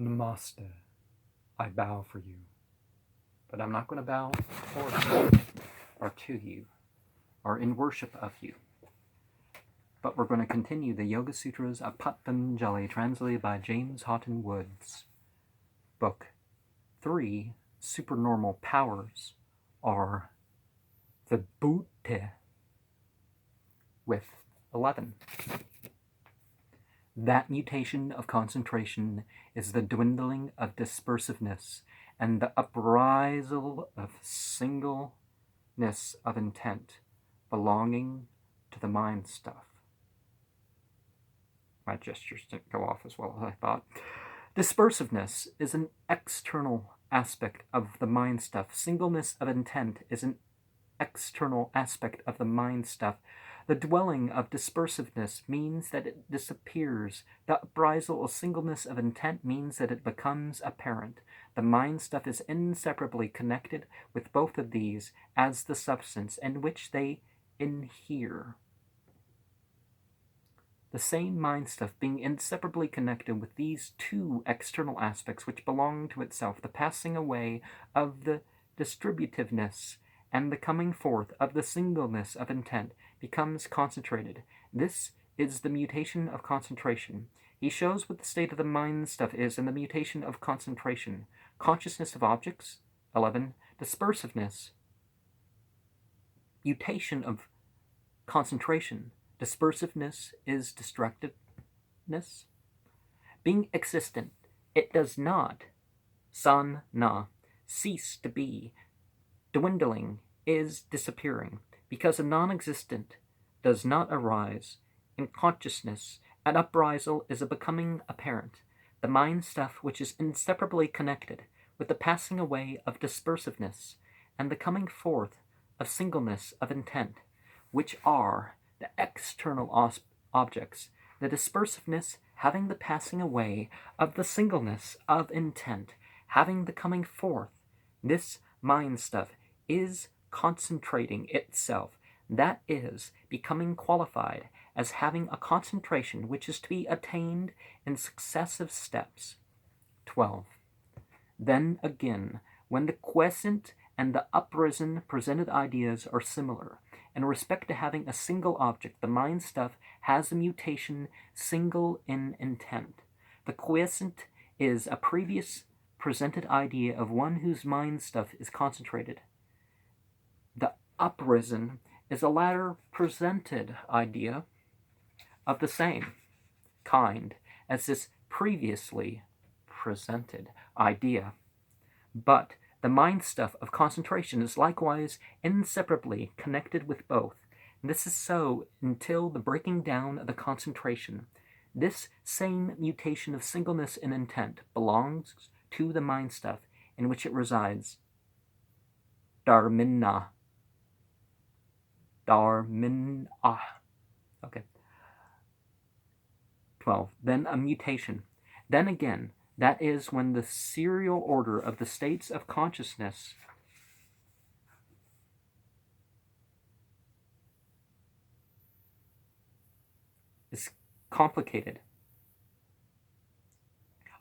Namaste. I bow for you. But I'm not going to bow for you, or to you, or in worship of you. But we're going to continue the Yoga Sutras of Patanjali, translated by James Haughton Woods. Book 3, Supernormal Powers, are the Buddha, with 11. That mutation of concentration is the dwindling of dispersiveness and the uprisal of singleness of intent belonging to the mind stuff. My gestures didn't go off as well as I thought. Dispersiveness is an external aspect of the mind stuff. Singleness of intent is an external aspect of the mind stuff. The dwelling of dispersiveness means that it disappears. The uprisal of singleness of intent means that it becomes apparent. The mind stuff is inseparably connected with both of these as the substance in which they inhere. The same mind stuff being inseparably connected with these two external aspects which belong to itself, the passing away of the distributiveness and the coming forth of the singleness of intent, becomes concentrated. This is the mutation of concentration. He shows what the state of the mind stuff is in the mutation of concentration. Consciousness of objects, 11. Dispersiveness. Mutation of concentration. Dispersiveness is destructiveness. Being existent, it does not, san na, cease to be. Dwindling is disappearing, because a non-existent does not arise. In consciousness, an uprisal is a becoming apparent. The mind stuff which is inseparably connected with the passing away of dispersiveness and the coming forth of singleness of intent, which are the external objects, the dispersiveness having the passing away of the singleness of intent, having the coming forth. This mind stuff is concentrating itself, that is, becoming qualified as having a concentration which is to be attained in successive steps. 12. Then again, when the quiescent and the uprisen presented ideas are similar, in respect to having a single object, the mind stuff has a mutation single in intent. The quiescent is a previous presented idea of one whose mind stuff is concentrated. The uprisen is a latter presented idea of the same kind as this previously presented idea. But the mind stuff of concentration is likewise inseparably connected with both. And this is so until the breaking down of the concentration. This same mutation of singleness in intent belongs to the mind stuff in which it resides. Dharmina. Okay. 12. Then a mutation. Then again, that is when the serial order of the states of consciousness is complicated.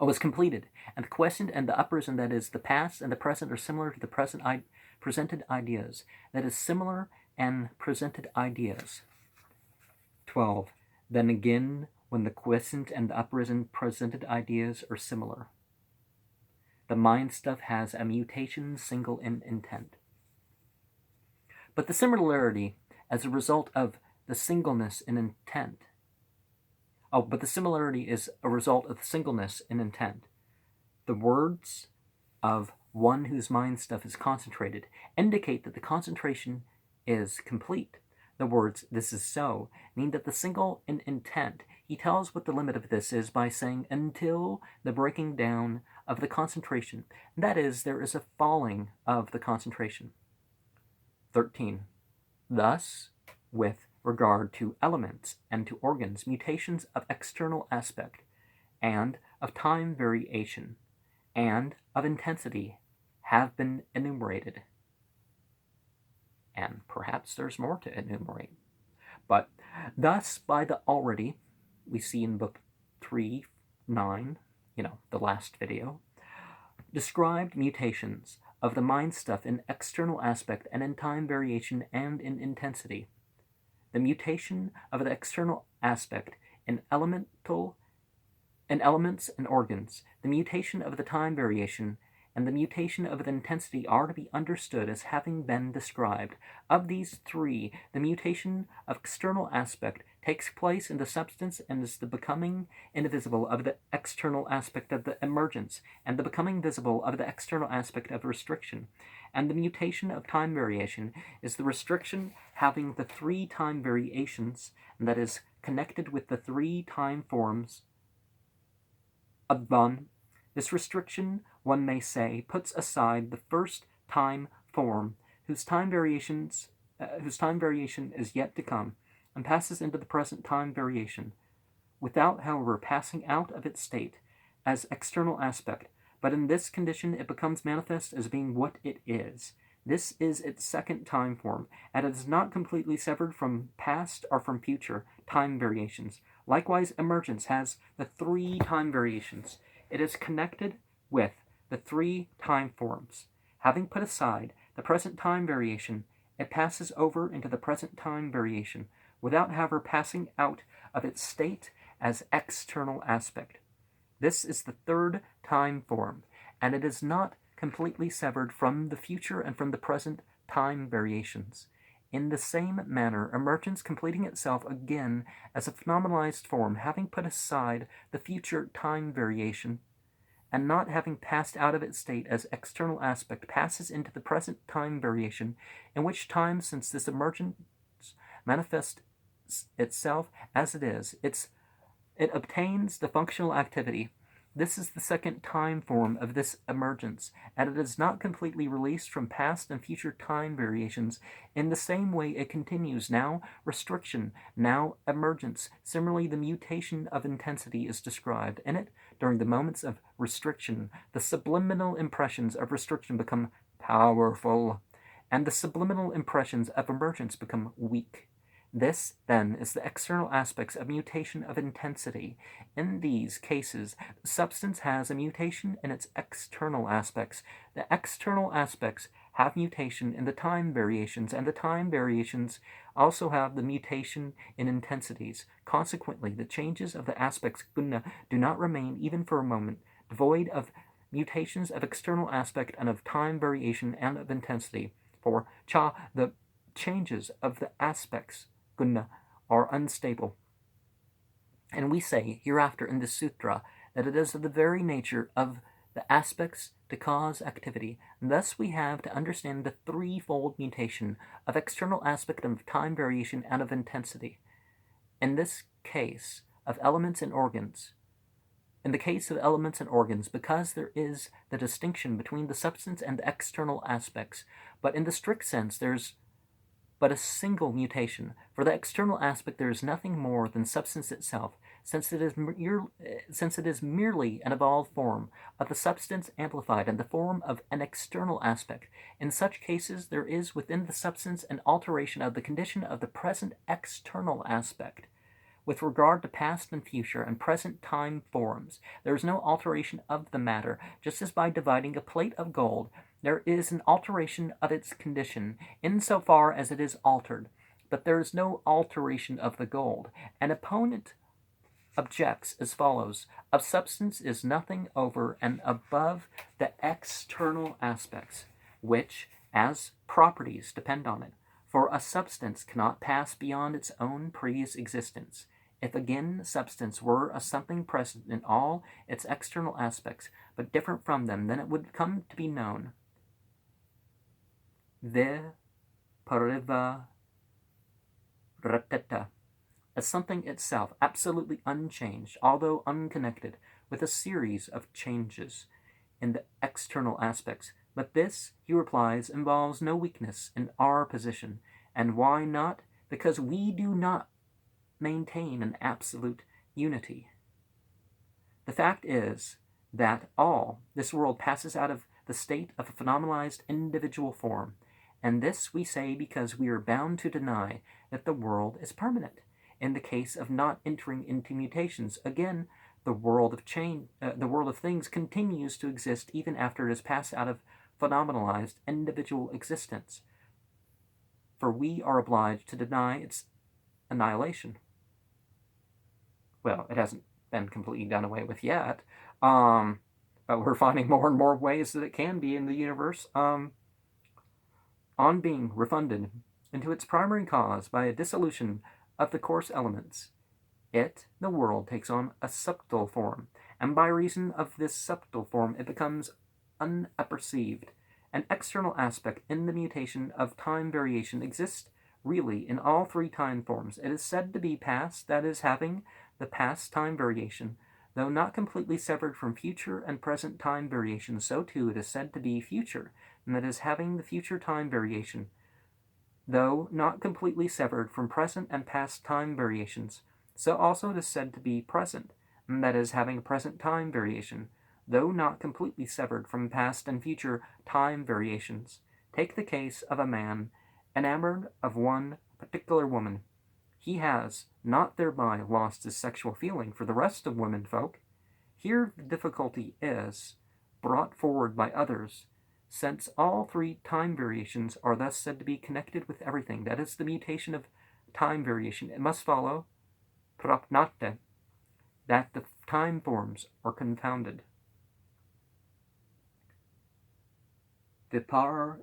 Is completed, and the quiescent and the uprisen, that is, the past and the present, are similar to the presented ideas. That is, similar and presented ideas. 12. Then again, when the quiescent and the uprisen presented ideas are similar. The mind stuff has a mutation single in intent. But the similarity as a result of the singleness in intent. But the similarity is a result of the singleness in intent. The words of one whose mind stuff is concentrated indicate that the concentration is complete. The words, "this is so," mean that the single in intent. He tells what the limit of this is by saying, until the breaking down of the concentration. That is, there is a falling of the concentration. 13. Thus, with regard to elements and to organs, mutations of external aspect and of time variation and of intensity have been enumerated. And perhaps there's more to enumerate. But thus, by the already, we see in book 3, 9, the last video, described mutations of the mind stuff in external aspect and in time variation and in intensity. The mutation of the external aspect in elements and organs, the mutation of the time variation, and the mutation of the intensity are to be understood as having been described. Of these three, the mutation of external aspect takes place in the substance and is the becoming invisible of the external aspect of the emergence, and the becoming visible of the external aspect of restriction. And the mutation of time variation is the restriction having the three time variations, and that is connected with the three time forms of one. This restriction, one may say, puts aside the first time form, whose time variation is yet to come, and passes into the present time variation, without, however, passing out of its state as external aspect. But in this condition it becomes manifest as being what it is. This is its second time form, and it is not completely severed from past or from future time variations. Likewise, emergence has the three time variations. It is connected with the three time forms. Having put aside the present time variation, it passes over into the present time variation, without, however, passing out of its state as external aspect. This is the third time form, and it is not completely severed from the future and from the present time variations. In the same manner, emergence completing itself again as a phenomenalized form, having put aside the future time variation, and not having passed out of its state as external aspect, passes into the present time variation, in which time, since this emergence manifests itself as it is, it obtains the functional activity. This is the second time form of this emergence, and it is not completely released from past and future time variations. In the same way it continues, now restriction, now emergence. Similarly, the mutation of intensity is described. In it, during the moments of restriction, the subliminal impressions of restriction become powerful, and the subliminal impressions of emergence become weak. This, then, is the external aspects of mutation of intensity. In these cases, the substance has a mutation in its external aspects. The external aspects have mutation in the time variations, and the time variations also have the mutation in intensities. Consequently, the changes of the aspects guna do not remain even for a moment, devoid of mutations of external aspect and of time variation and of intensity. For cha, the changes of the aspects guna are unstable. And we say hereafter in this sutra that it is of the very nature of the aspects to cause activity. And thus we have to understand the threefold mutation of external aspect, of time variation, and of intensity. In this case of elements and organs, because there is the distinction between the substance and the external aspects, but in the strict sense there's but a single mutation. For the external aspect there is nothing more than substance itself, since it is merely an evolved form of the substance amplified in the form of an external aspect. In such cases there is within the substance an alteration of the condition of the present external aspect. With regard to past and future and present time forms, there is no alteration of the matter, just as by dividing a plate of gold there is an alteration of its condition, insofar as it is altered, but there is no alteration of the gold. An opponent objects as follows: of substance is nothing over and above the external aspects, which, as properties, depend on it. For a substance cannot pass beyond its own previous existence. If again substance were a something present in all its external aspects, but different from them, then it would come to be known Pariva Rateta as something itself, absolutely unchanged, although unconnected, with a series of changes in the external aspects. But this, he replies, involves no weakness in our position. And why not? Because we do not maintain an absolute unity. The fact is that all this world passes out of the state of a phenomenalized individual form, and this we say because we are bound to deny that the world is permanent. In the case of not entering into mutations, again, the world of the world of things continues to exist even after it has passed out of phenomenalized individual existence, for we are obliged to deny its annihilation. Well, it hasn't been completely done away with yet, but we're finding more and more ways that it can be in the universe. On being refunded into its primary cause by a dissolution of the coarse elements, the world, takes on a subtle form, and by reason of this subtle form it becomes unapperceived. An external aspect in the mutation of time variation exists really in all three time forms. It is said to be past, that is, having the past time variation. Though not completely severed from future and present time variation, so too it is said to be future, and that is, having the future time variation. Though not completely severed from present and past time variations, so also it is said to be present, and that is, having a present time variation, though not completely severed from past and future time variations. Take the case of a man enamored of one particular woman. He has not thereby lost his sexual feeling for the rest of women folk. Here the difficulty is brought forward by others, since all three time variations are thus said to be connected with everything, that is, the mutation of time variation. It must follow, prapnate, that the time forms are confounded. Vipar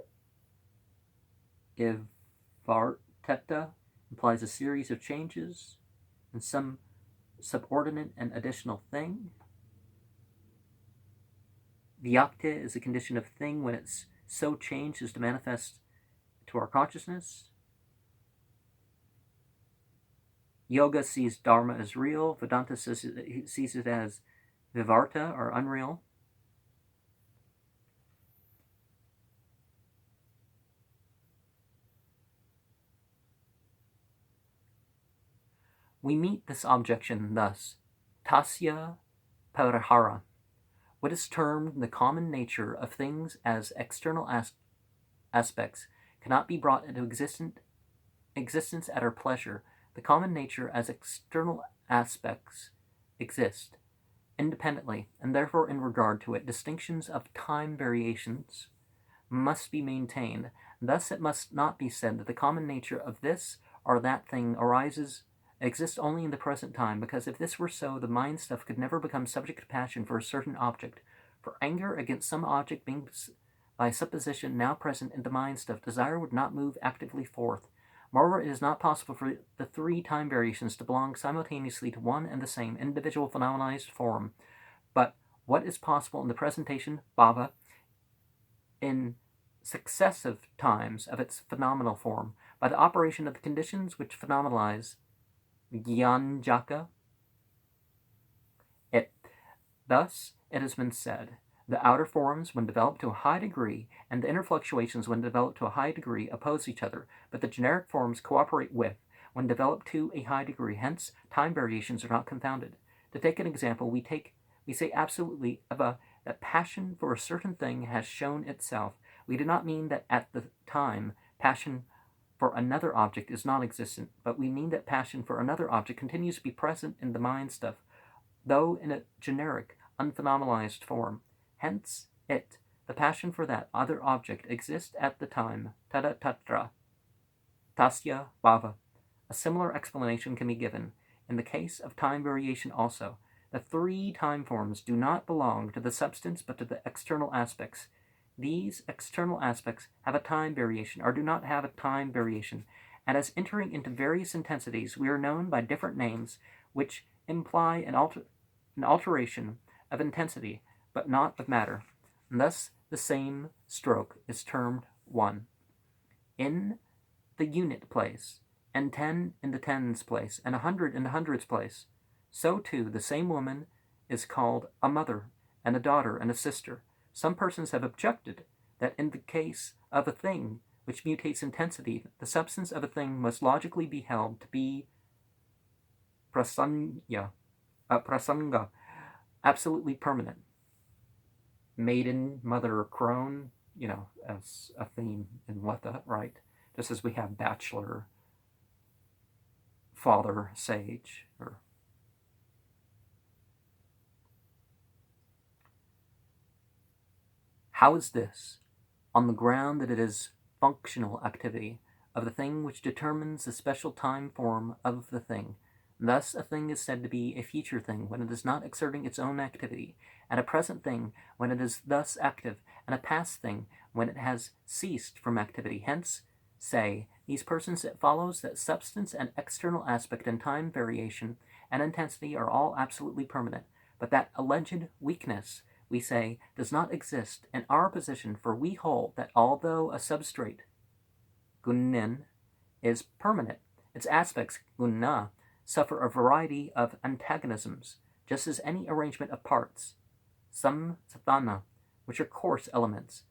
ivarteta implies a series of changes in some subordinate and additional thing. Vyakta is a condition of thing when it's so changed as to manifest to our consciousness. Yoga sees Dharma as real. Vedanta sees it as vivarta, or unreal. We meet this objection thus: tasya parahara. What is termed the common nature of things as external aspects cannot be brought into existence at our pleasure. The common nature as external aspects exist independently, and therefore in regard to it, distinctions of time variations must be maintained. Thus it must not be said that the common nature of this or that thing exists only in the present time, because if this were so, the mind stuff could never become subject to passion for a certain object. For anger against some object being by supposition now present in the mind stuff, desire would not move actively forth. Moreover, it is not possible for the three time variations to belong simultaneously to one and the same individual phenomenalized form. But what is possible in the presentation, bhava, in successive times of its phenomenal form, by the operation of the conditions which phenomenalize Gyanjaka, thus it has been said, the outer forms, when developed to a high degree, and the inner fluctuations, when developed to a high degree, oppose each other, but the generic forms cooperate with, when developed to a high degree. Hence, time variations are not confounded. To take an example, we say absolutely that passion for a certain thing has shown itself. We do not mean that at the time passion for another object is non-existent, but we mean that passion for another object continues to be present in the mind stuff, though in a generic, unphenomenalized form. Hence, the passion for that other object, exists at the time, tada tatra, tasya bhava. A similar explanation can be given in the case of time variation also. The three time forms do not belong to the substance but to the external aspects. These external aspects have a time variation, or do not have a time variation, and as entering into various intensities, we are known by different names, which imply an alteration of intensity, but not of matter. And thus, the same stroke is termed one in the unit place, and 10 in the tens place, and 100 in the hundreds place. So too, the same woman is called a mother, and a daughter, and a sister. Some persons have objected that in the case of a thing which mutates intensity, the substance of a thing must logically be held to be prasanga, absolutely permanent. Maiden, mother, crone, as a theme in Letha, right? Just as we have bachelor, father, sage, or How is this? On the ground that it is functional activity of the thing which determines the special time form of the thing. Thus, a thing is said to be a future thing when it is not exerting its own activity, and a present thing when it is thus active, and a past thing when it has ceased from activity. Hence, say these persons, it follows that substance and external aspect and time variation and intensity are all absolutely permanent, but that alleged weakness, we say, does not exist in our position, for we hold that although a substrate, gunnin, is permanent, its aspects, gunna, suffer a variety of antagonisms, just as any arrangement of parts, samsatthana, which are coarse elements,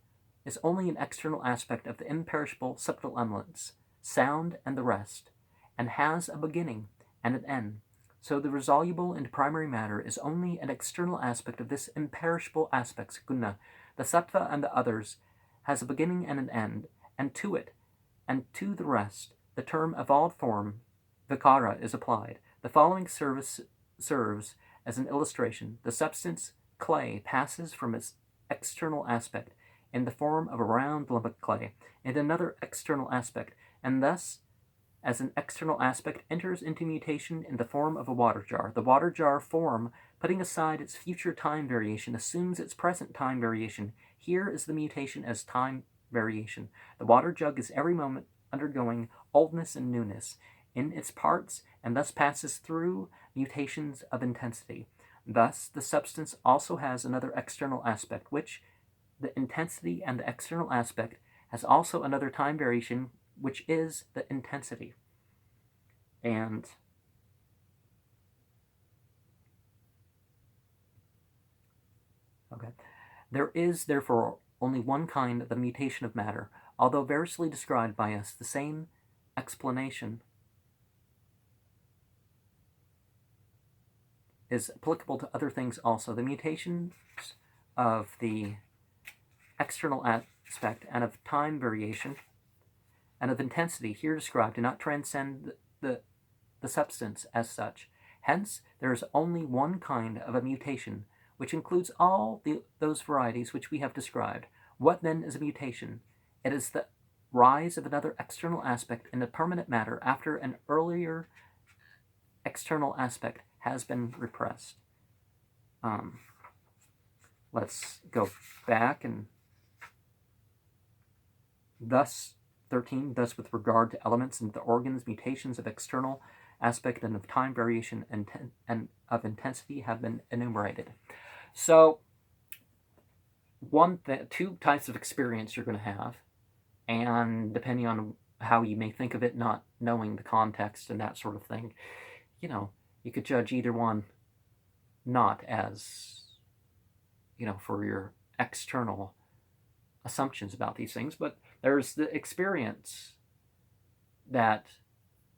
is only an external aspect of the imperishable subtle elements, sound and the rest, and has a beginning and an end. So the resoluble into primary matter is only an external aspect of this imperishable aspects, guna. The sattva and the others has a beginning and an end, and to it, and to the rest, the term evolved form, vikara, is applied. The following serves as an illustration. The substance clay passes from its external aspect in the form of a round lump of clay, and another external aspect, and thus, as an external aspect, enters into mutation in the form of a water jar. The water jar form, putting aside its future time variation, assumes its present time variation. Here is the mutation as time variation. The water jug is every moment undergoing oldness and newness in its parts, and thus passes through mutations of intensity. Thus, the substance also has another external aspect, which the intensity, and the external aspect has also another time variation, which is the intensity. And okay, there is therefore only one kind of the mutation of matter, although variously described by us. The same explanation is applicable to other things also. The mutations of the external aspect and of time variation and of intensity here described do not transcend the substance as such. Hence, there is only one kind of a mutation, which includes all those varieties which we have described. What then is a mutation? It is the rise of another external aspect in the permanent matter after an earlier external aspect has been repressed. Let's go back and thus 13, thus with regard to elements and the organs, mutations of external aspect and of time variation and of intensity have been enumerated. So two types of experience you're going to have, and depending on how you may think of it, not knowing the context and that sort of thing, you could judge either one not as, for your external assumptions about these things, but there's the experience that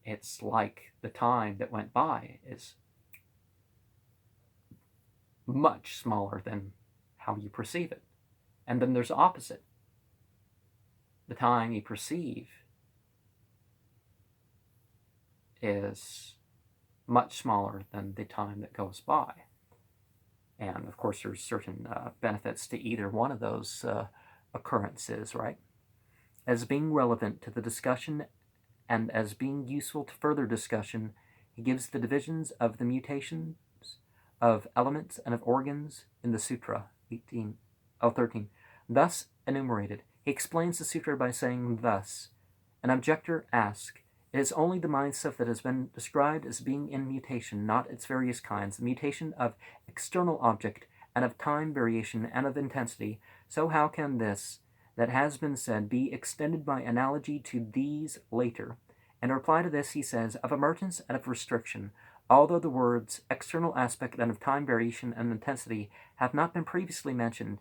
it's like the time that went by is much smaller than how you perceive it. And then there's the opposite. The time you perceive is much smaller than the time that goes by. And of course, there's certain benefits to either one of those occurrences, right? As being relevant to the discussion and as being useful to further discussion, he gives the divisions of the mutations of elements and of organs in the Sutra 13. Thus enumerated, he explains the sutra by saying thus. An objector asks, it is only the mind stuff that has been described as being in mutation, not its various kinds, the mutation of external object and of time variation and of intensity. So how can this that has been said be extended by analogy to these later? In reply to this, he says, of emergence and of restriction, although the words external aspect and of time variation and intensity have not been previously mentioned,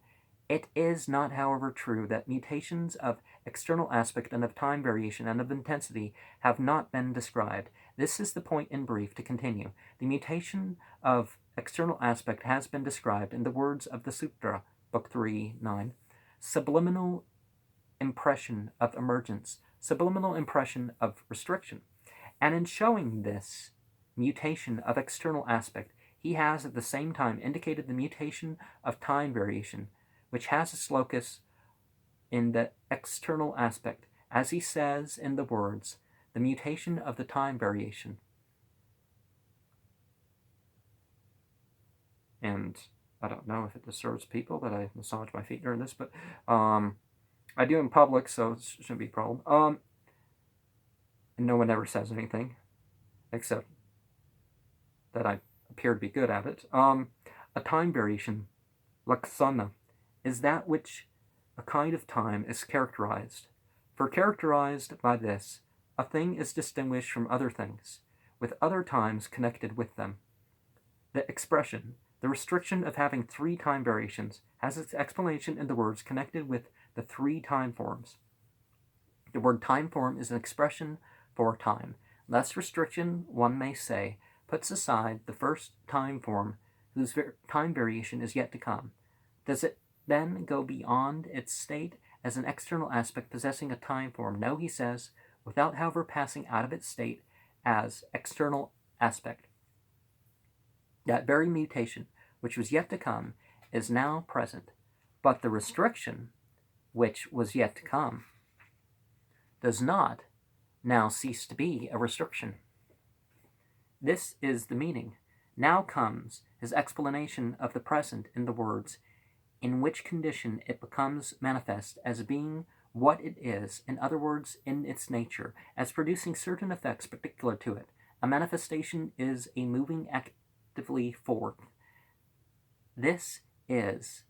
it is not, however, true that mutations of external aspect and of time variation and of intensity have not been described. This is the point in brief. To continue, the mutation of external aspect has been described in the words of the Sutra, Book 3:9. Subliminal impression of emergence, subliminal impression of restriction. And in showing this mutation of external aspect, he has at the same time indicated the mutation of time variation, which has its locus in the external aspect, as he says in the words, the mutation of the time variation. And I don't know if it disturbs people that I massage my feet during this, but I do in public, so it shouldn't be a problem. And no one ever says anything, except that I appear to be good at it. A time variation, laksana, is that which a kind of time is characterized. For characterized by this, a thing is distinguished from other things, with other times connected with them. The expression, the restriction of having 3 time variations, has its explanation in the words connected with the 3 time forms. The word time form is an expression for time. Thus restriction, one may say, puts aside the first time form whose time variation is yet to come. Does it then go beyond its state as an external aspect possessing a time form? No, he says, without however passing out of its state as external aspect. That very mutation, which was yet to come, is now present, but the restriction, which was yet to come, does not now cease to be a restriction. This is the meaning. Now comes his explanation of the present in the words, in which condition it becomes manifest as being what it is, in other words, in its nature, as producing certain effects particular to it. A manifestation is a moving actively forth. This is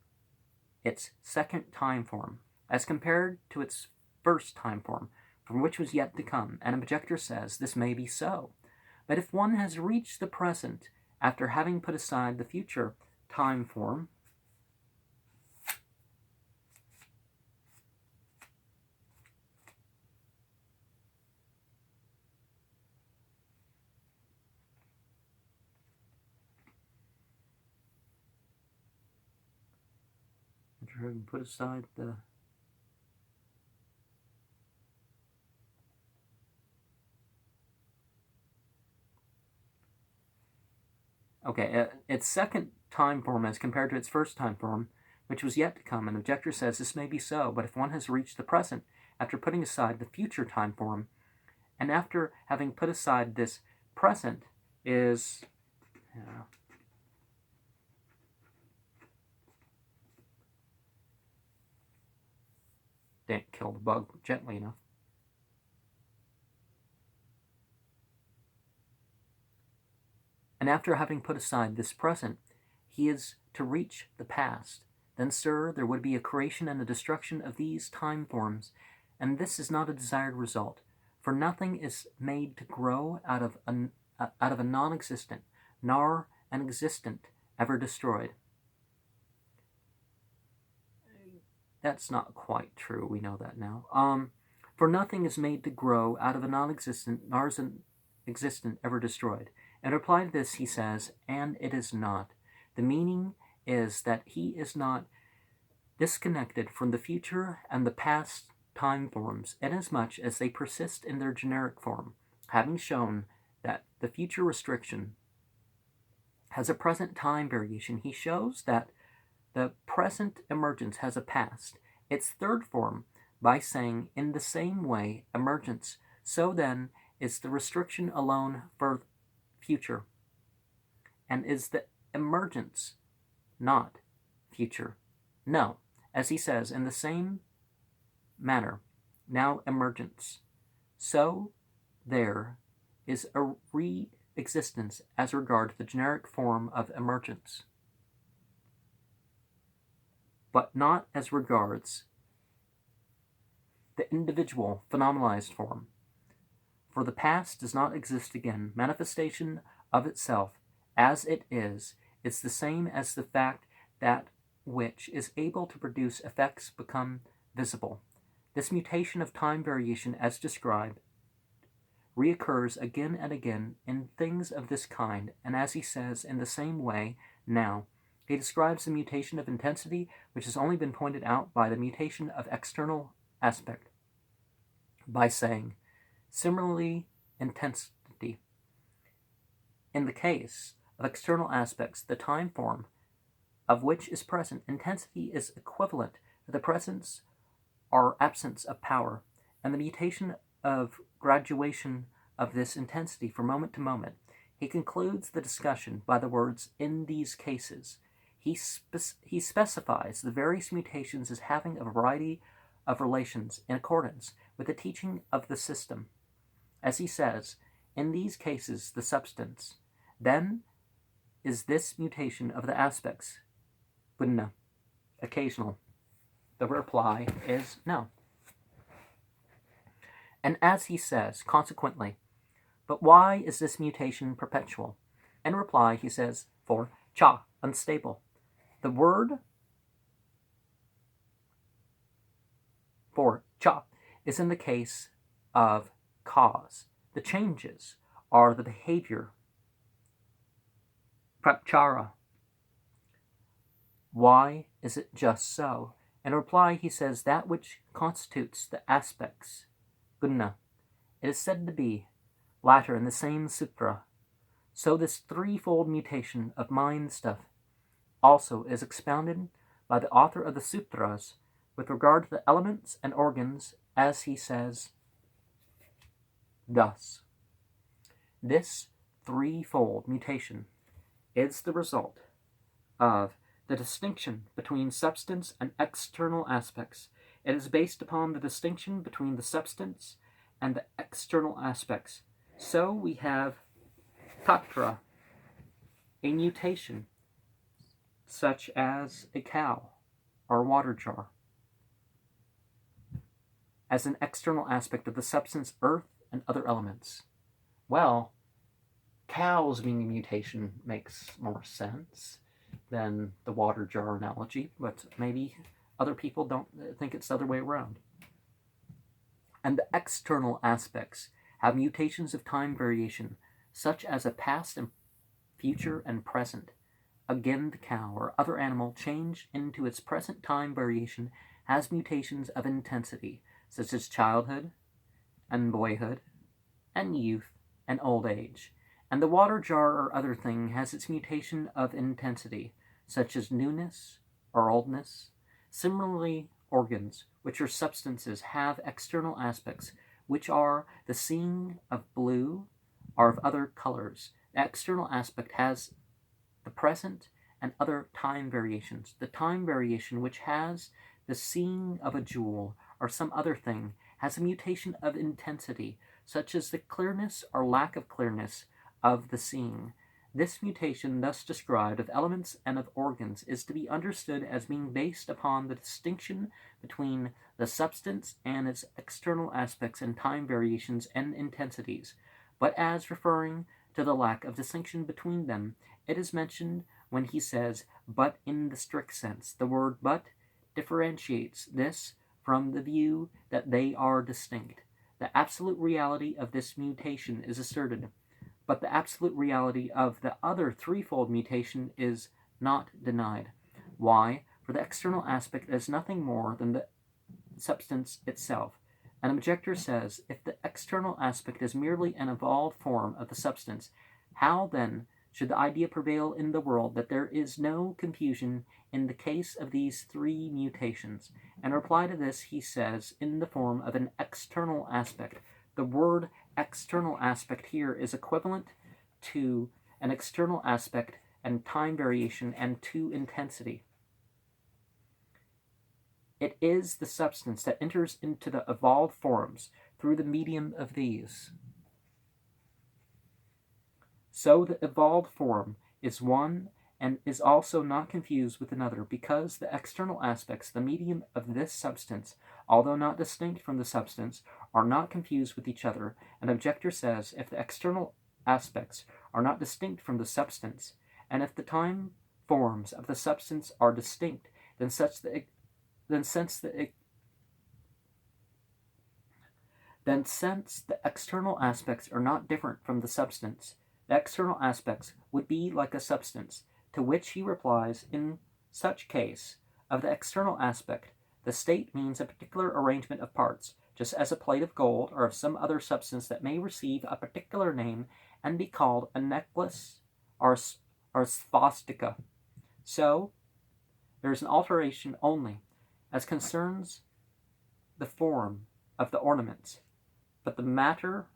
its second time form, as compared to its first time form, from which was yet to come. An objector says, this may be so. But if one has reached the present after having put aside the future time form, put aside the its second time form as compared to its first time form, which was yet to come. An objector says this may be so, but if one has reached the present after putting aside the future time form, and after having put aside this present is didn't kill the bug gently enough. And after having put aside this present, he is to reach the past. Then, sir, there would be a creation and a destruction of these time forms, and this is not a desired result, for nothing is made to grow out of a non-existent, nor an existent ever destroyed. That's not quite true, we know that now. For nothing is made to grow out of a non-existent, nor is an existent ever destroyed. In reply to this, he says, and it is not. The meaning is that he is not disconnected from the future and the past time forms, inasmuch as they persist in their generic form. Having shown that the future restriction has a present time variation, he shows that the present emergence has a past, its third form, by saying, in the same way, emergence. So then, is the restriction alone for future? And is the emergence not future? No, as he says, in the same manner, now emergence. So there is a re-existence as regard the generic form of emergence, but not as regards the individual phenomenalized form. For the past does not exist again. Manifestation of itself as it is the same as the fact that which is able to produce effects become visible. This mutation of time variation as described reoccurs again and again in things of this kind, and as he says, in the same way now. He describes the mutation of intensity, which has only been pointed out by the mutation of external aspect, by saying, similarly, intensity. In the case of external aspects, the time form of which is present, intensity is equivalent to the presence are absence of power, and the mutation of graduation of this intensity from moment to moment. He concludes the discussion by the words, "in these cases." He specifies the various mutations as having a variety of relations in accordance with the teaching of the system. As he says, in these cases, the substance, then is this mutation of the aspects, gunna, occasional. The reply is no. And as he says, consequently, but why is this mutation perpetual? In reply, he says, for cha, unstable. The word for cha is in the case of cause. The changes are the behavior, prachara. Why is it just so? In reply, he says that which constitutes the aspects, gunna, it is said to be, latter in the same sutra. So this threefold mutation of mind stuff also is expounded by the author of the sutras with regard to the elements and organs, as he says thus. This threefold mutation is the result of the distinction between substance and external aspects. It is based upon the distinction between the substance and the external aspects. So we have tatra, a mutation, such as a cow or water jar, as an external aspect of the substance, earth, and other elements. Well, cows being a mutation makes more sense than the water jar analogy, but maybe other people don't think it's the other way around. And the external aspects have mutations of time variation, such as a past and future and present. Again, the cow or other animal changed into its present time variation has mutations of intensity, such as childhood and boyhood and youth and old age. And the water jar or other thing has its mutation of intensity, such as newness or oldness. Similarly, organs, which are substances, have external aspects, which are the seeing of blue or of other colors. The external aspect has the present and other time variations. The time variation, which has the seeing of a jewel or some other thing, has a mutation of intensity, such as the clearness or lack of clearness of the seeing. This mutation thus described of elements and of organs is to be understood as being based upon the distinction between the substance and its external aspects and time variations and intensities, but as referring to the lack of distinction between them. It is mentioned when he says, but in the strict sense. The word but differentiates this from the view that they are distinct. The absolute reality of this mutation is asserted, but the absolute reality of the other threefold mutation is not denied. Why? For the external aspect is nothing more than the substance itself. An objector says, if the external aspect is merely an evolved form of the substance, how then should the idea prevail in the world that there is no confusion in the case of these three mutations? In reply to this, he says, in the form of an external aspect. The word external aspect here is equivalent to an external aspect and time variation and to intensity. It is the substance that enters into the evolved forms through the medium of these. So the evolved form is one and is also not confused with another, because the external aspects, the medium of this substance, although not distinct from the substance, are not confused with each other. An objector says, if the external aspects are not distinct from the substance, and if the time forms of the substance are distinct, then since the external aspects are not different from the substance, the external aspects would be like a substance, to which he replies, in such case, of the external aspect, the state means a particular arrangement of parts, just as a plate of gold or of some other substance that may receive a particular name and be called a necklace or svastika. So, there is an alteration only, as concerns the form of the ornaments, but the matter,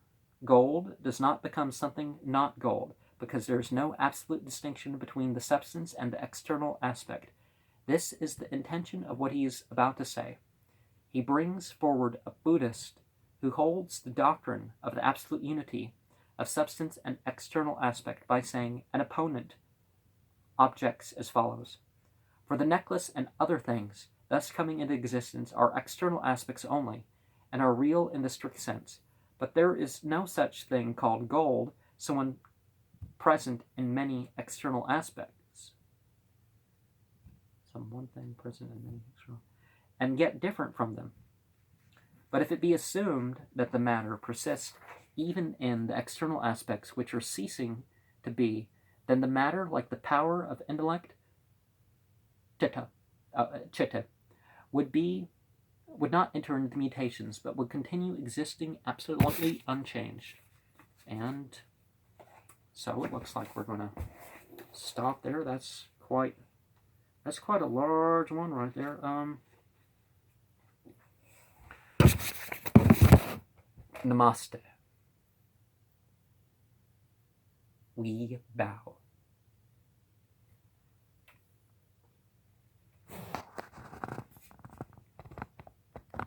gold, does not become something not gold, because there is no absolute distinction between the substance and the external aspect. This is the intention of what he is about to say. He brings forward a Buddhist who holds the doctrine of the absolute unity of substance and external aspect by saying an opponent objects as follows. For the necklace and other things thus coming into existence are external aspects only, and are real in the strict sense. But there is no such thing called gold, someone present in many external aspects. Some one thing present in many external, and yet different from them. But if it be assumed that the matter persists even in the external aspects which are ceasing to be, then the matter, like the power of intellect, chitta, would not enter into mutations, but would continue existing absolutely unchanged. And so it looks like we're going to stop there. That's quite a large one right there. Namaste. We bow.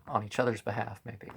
On each other's behalf, maybe.